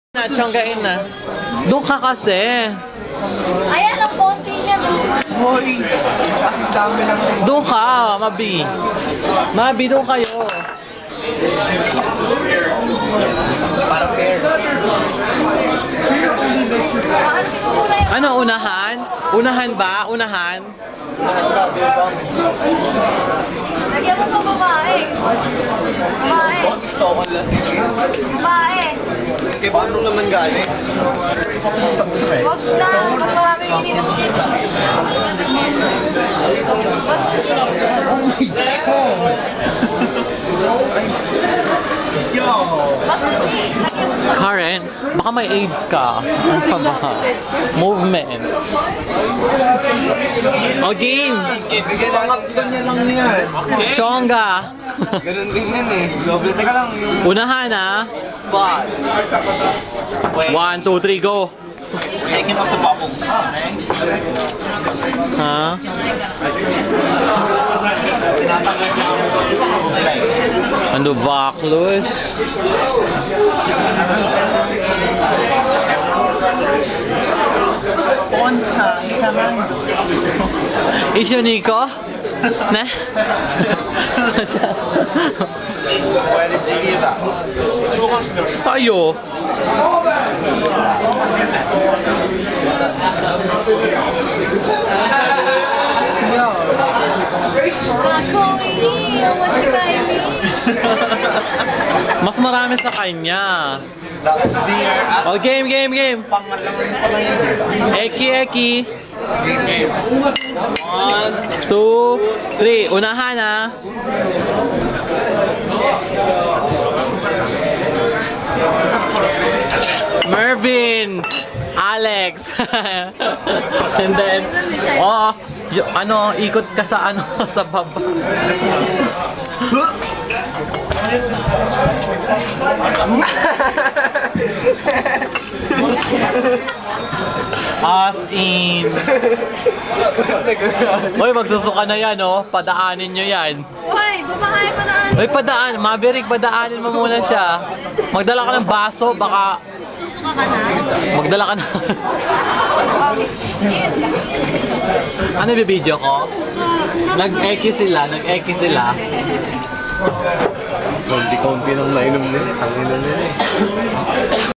Na, tiyanggain na. Doon ka kasi. Ayan ang konti niya. Hoy! Ang dami lang. Doon ka, Mabi. Mabi, doon kayo. Para fair. Ano, unahan? Unahan ba? Unahan? Lagyan mo pa babae. Babae. Gusto ko lang sige. Babae. Kaya paano naman galing? Wag na. Mas marami yung ininom niya. Mas sushi. Oh my God! Yo! Mas sushi. Lagyan mo pa. Karen, baka may AIDS ka. Ano pa ba? Movement. O, game! Bigyan pangatlo niya lang yan. Chonga! Ganun din yan eh. Doble. Teka lang yung... Unahan ha. 1, 2, 3, go! Taking off the bubbles. Ha? Ano baklos? Poncha, ika lang. Isyo Nico? Ne? Pwede Gila. Sa'yo? Ako, ini. Awan siya ini. Mas marami sa kanya. That's beer. O, game, game, game! Pangalawin pa lang yun. Eki, eki! Game. 2, 3, unahan ha. Mervin! Alex! And then, oh, ano, ikot ka sa ano, sa baba. As in. Uy, magsusuka na yan, oh. Padaanin nyo yan. Hoy, babae pa na. Uy, padaan. Maverick, padaanin mo muna siya. Magdala ka ng baso, baka... Susuka ka na. Magdala ka na. Ano bibidyo ko? Nag-eki sila, nag-eki sila. Konti-konti nang nainom nila. Tangin na nila eh.